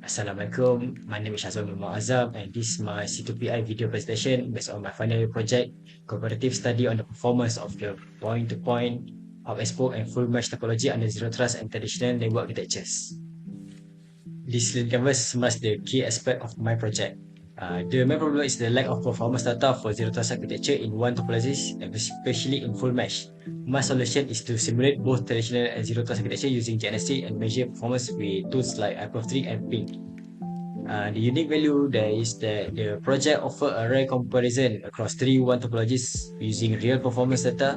Assalamualaikum, my name is Shazwan Azam and this is my C2PI video presentation based on my final year project, Comparative Study on the Performance of the Point-to-Point, Hub and Spoke and Full Mesh Topology under Zero Trust and Traditional Network Architectures. This little canvas summarizes the key aspect of my project. The main problem is the lack of performance data for zero trust architecture in WAN topologies, especially in full mesh. My solution is to simulate both traditional and zero trust architecture using GNSC and measure performance with tools like IPv3 and PIN. The unique value there is that the project offers a rare comparison across three WAN topologies using real performance data.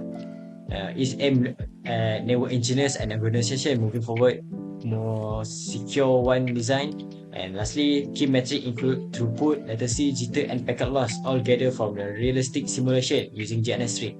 Is aimed at network engineers and organization moving forward more secure WAN design. And lastly, key metrics include throughput, latency, jitter, and packet loss, all gathered from the realistic simulation using GNS3.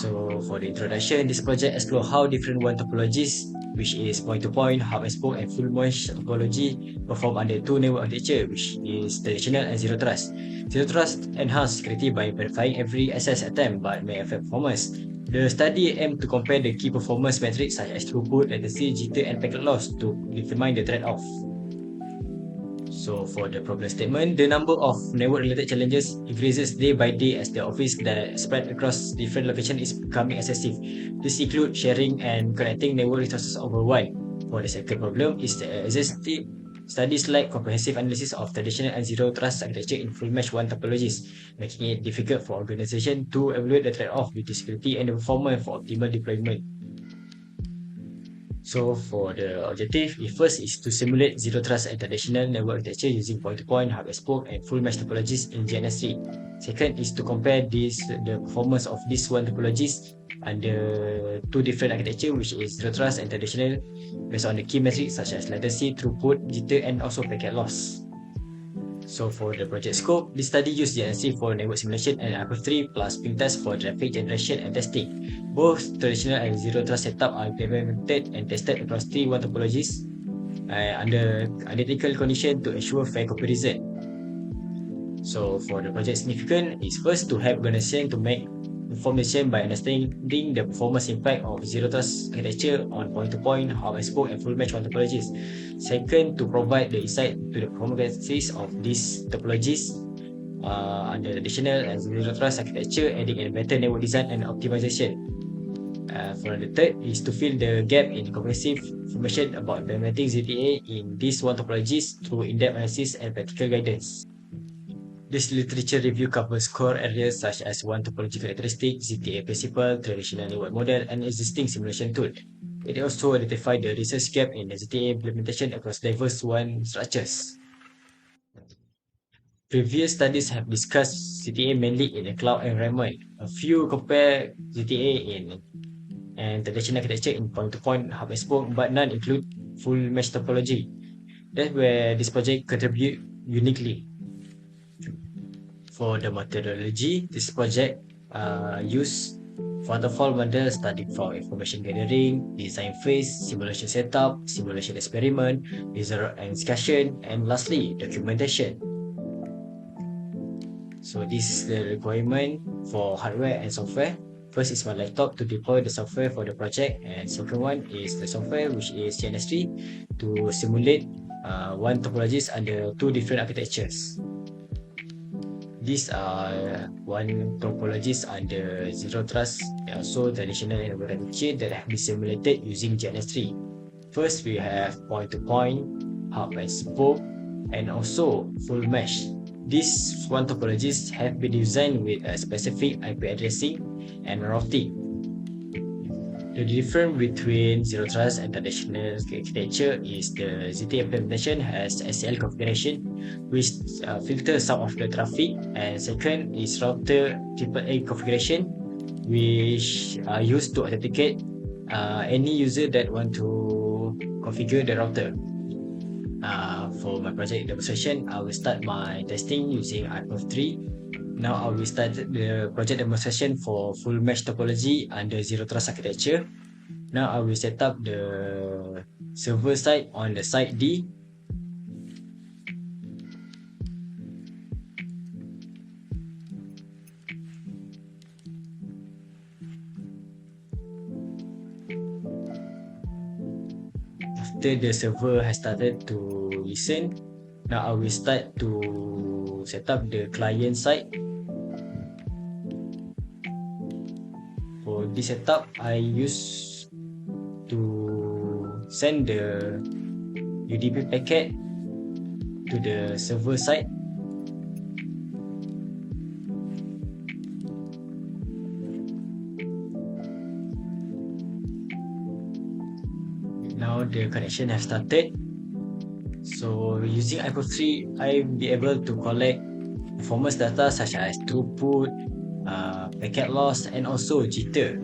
So for the introduction, this project explores how different WAN topologies, which is point-to-point, hub and spoke, and full mesh topology, perform under two network architecture, which is traditional and zero trust. Zero trust enhances security by verifying every access attempt but may affect performance. The study aimed to compare the key performance metrics such as throughput, latency, jitter, and packet loss to determine the trade-off. So for the problem statement, the number of network-related challenges increases day by day as the office that spread across different locations is becoming excessive. This includes sharing and connecting network resources over WAN. For the second problem is the existing studies like comprehensive analysis of traditional and zero trust architecture in full mesh WAN topologies, making it difficult for organizations to evaluate the trade-off between security and the performance for optimal deployment. So for the objective, first is to simulate zero trust and traditional network architecture using point-to-point, hub and spoke, and full mesh topologies in GNS3. Second is to compare the performance of these one topologies under two different architecture, which is zero trust and traditional, based on the key metrics such as latency, throughput, jitter, and also packet loss. So for the project scope, this study used GNC for network simulation and IPv3 plus ping test for traffic generation and testing. Both traditional and zero trust setup are implemented and tested across three WAN topologies under identical condition to ensure fair comparison. So for the project significance is first to help organization to make information by understanding the performance impact of zero trust architecture on point-to-point, hub and spoke, and full mesh WAN topologies. Second, to provide the insight to the performances of these topologies under traditional and zero trust architecture, adding a better network design and optimization. For the third is to fill the gap in comprehensive information about implementing ZTA in these WAN topologies through in-depth analysis and practical guidance. This literature review covers core areas such as WAN topology characteristics, ZTA principle, traditional network model, and existing simulation tool. It also identified the research gap in the ZTA implementation across diverse WAN structures. Previous studies have discussed ZTA mainly in a cloud environment. A few compare ZTA in and traditional architecture in point-to-point, hub and spoke, but none include full mesh topology. That's where this project contribute uniquely. For the methodology, this project use waterfall model starting from information gathering, design phase, simulation setup, simulation experiment, user and discussion, and lastly, documentation. So this is the requirement for hardware and software. First is my laptop to deploy the software for the project, and second one is the software which is GNS3 to simulate one topologies under two different architectures. These are one topologies under zero trust and also traditional network architecture that have been simulated using GNS3. First, we have point-to-point, hub and spoke, and also full mesh. These one topologies have been designed with a specific IP addressing and routing. The difference between zero trust and traditional architecture is the ZT implementation has SCL configuration, which filters some of the traffic, and second is router AAA configuration, which are used to authenticate any user that want to configure the router. For my project demonstration, I will start my testing using IPv3. Now I will start the project demonstration for full mesh topology under zero trust architecture. Now I will set up the server side on the site D. after the server has started to listen, now I will start to set up the client side. For this setup, I use to send the UDP packet to the server side. Now the connection has started. So using iPro3, I'll be able to collect performance data such as throughput, packet loss, and also jitter.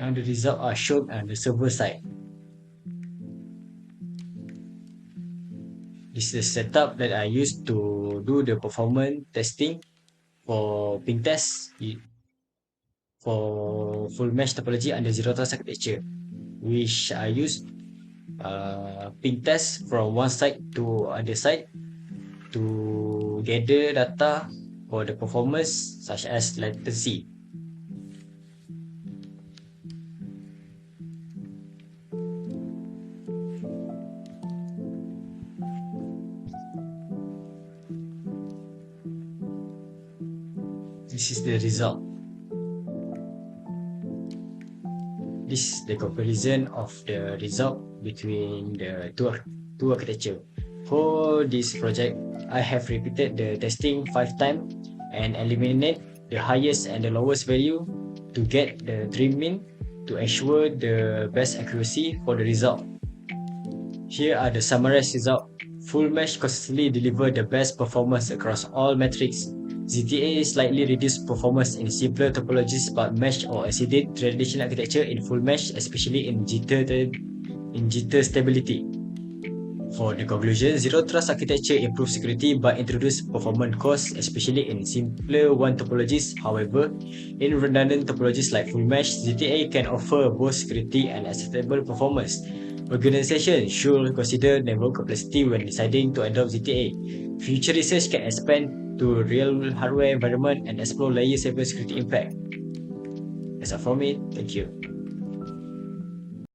And the results are shown on the server side. This is the setup that I used to do the performance testing for ping test for full mesh topology under zero trust architecture, which I used ping test from one side to other side to gather data for the performance such as latency. This is the result. This is the comparison of the result between the two architecture. For this project, I have repeated the testing 5 times and eliminate the highest and the lowest value to get the trim mean to ensure the best accuracy for the result. Here are the summarized results. Full mesh consistently deliver the best performance across all metrics. ZTA slightly reduced performance in simpler topologies but mesh or exceeded traditional architecture in full mesh, especially in jitter stability. For the conclusion, zero trust architecture improves security but introduces performance costs, especially in simpler WAN topologies. However, in redundant topologies like full mesh, ZTA can offer both security and acceptable performance. Organizations should consider network complexity when deciding to adopt ZTA. Future research can expand to real hardware environment and explore layer 7 security impact. That's all from me. Thank you.